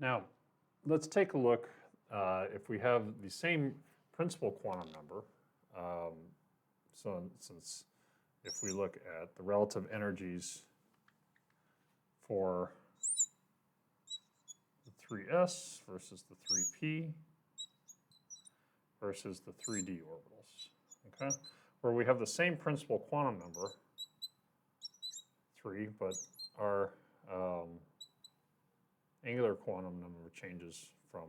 Now, let's take a look. If we have the same principal quantum number, so since if we look at the relative energies for the 3s versus the 3p versus the 3d orbitals, okay? Where we have the same principal quantum number, 3, but our angular quantum number changes from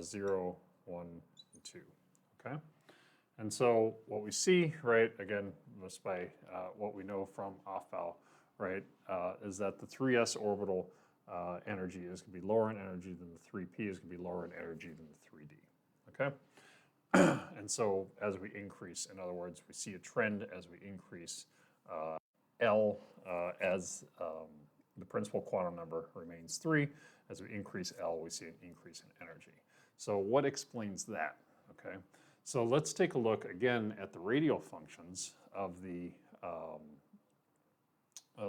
0, 1, and 2, okay? And so what we see, right, again, just by what we know from Aufbau, right, is that the 3s orbital energy is going to be lower in energy than the 3p is going to be lower in energy than the 3d, okay? And so as we increase, in other words, we see a trend as we increase L as the principal quantum number remains 3. As we increase L, we see an increase in energy. So what explains that, okay? So let's take a look again at the radial functions of the,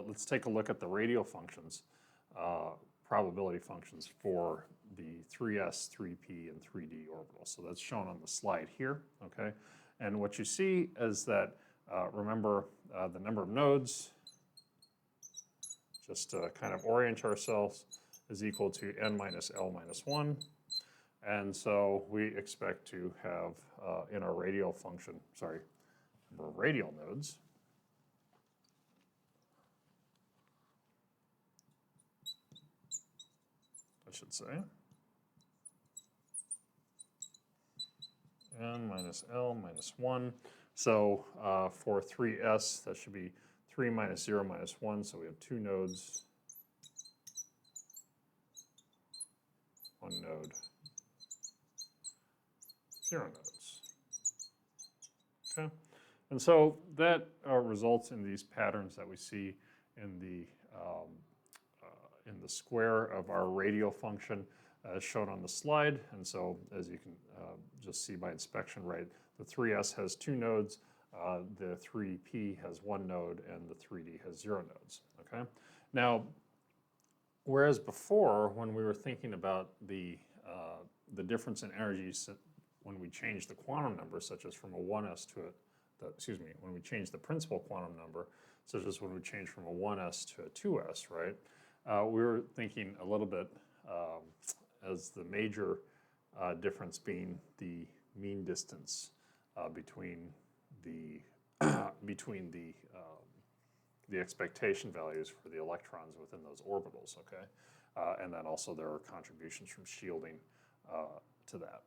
let's take a look at the radial functions, probability functions for the 3s, 3p, and 3d orbitals. So that's shown on the slide here, okay? And what you see is that, remember the number of nodes, just to kind of orient ourselves, is equal to n minus L minus 1. And so we expect to have in our radial function, sorry, radial nodes, I should say, n minus L minus 1. So for 3s, that should be 3 minus 0 minus 1, so we have 2 nodes, 1 node, 0 nodes. Okay, and so that results in these patterns that we see in the square of our radial function as shown on the slide. And so as you can just see by inspection, right, the 3s has 2 nodes, the 3p has 1 node, and the 3d has 0 nodes, okay? Now, whereas before, when we were thinking about the difference in energies when we change the quantum number, such as from a 1s to when we change the principal quantum number, such as when we change from a 1s to a 2s, right? We were thinking a little bit as the major difference being the mean distance between the the expectation values for the electrons within those orbitals, okay? And then also there are contributions from shielding to that.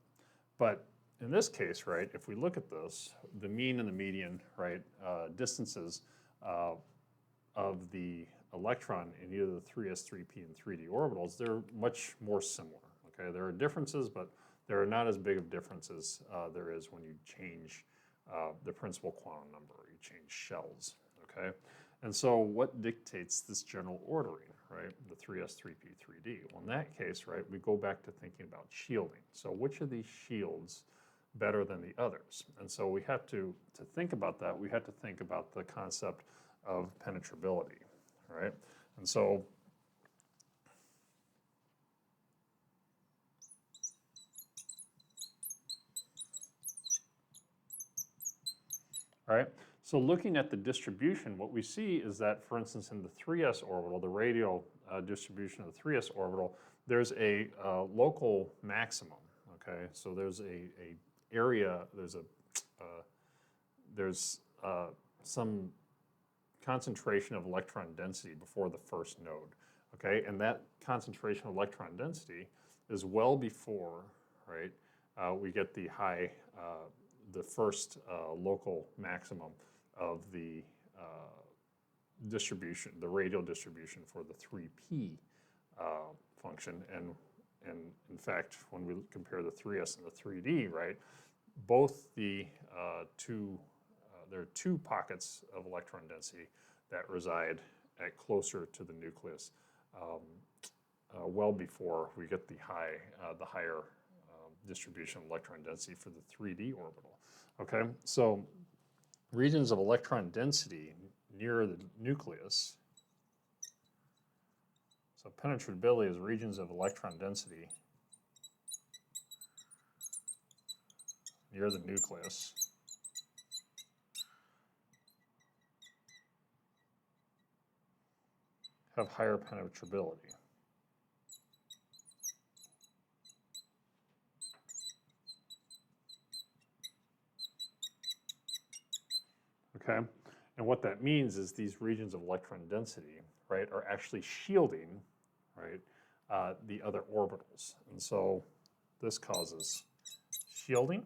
But in this case, right, if we look at this, the mean and the median, right, distances of the electron in either the 3s, 3p, and 3d orbitals, they're much more similar, okay? There are differences, but there are not as big of differences there is when you change the principal quantum number, you change shells, okay? And so what dictates this general ordering, right? The 3s, 3p, 3d. Well, in that case, right, we go back to thinking about shielding. So which of these shields better than the others? And so we have to think about that, we have to think about the concept of penetrability, right? And so all right, so looking at the distribution, what we see is that, for instance, in the 3s orbital, the radial distribution of the 3s orbital, there's a local maximum, okay? So there's a area, there's some concentration of electron density before the first node, okay? And that concentration of electron density is well before, right, we get the high, the first local maximum of the distribution, the radial distribution for the 3p function. And in fact, when we compare the 3s and the 3d, right, both the there are 2 pockets of electron density that reside at closer to the nucleus well before we get the higher distribution of electron density for the 3d orbital. Okay, so regions of electron density near the nucleus, So penetrability is regions of electron density near the nucleus have higher penetrability. Okay, and what that means is these regions of electron density, right, are actually shielding, right, the other orbitals. And so this causes shielding,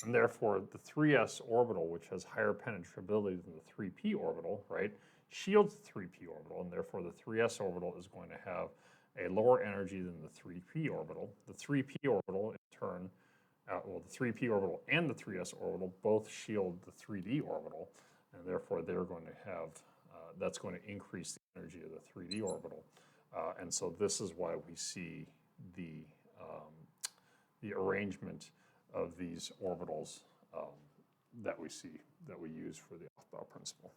and therefore the 3s orbital, which has higher penetrability than the 3p orbital, right, shields the 3p orbital, and therefore the 3s orbital is going to have a lower energy than the 3p orbital. The 3p orbital, in turn, well, the 3p orbital and the 3s orbital both shield the 3d orbital, and therefore they're going to have, that's going to increase the energy of the 3d orbital. And so this is why we see the arrangement of these orbitals that we use for the Aufbau principle.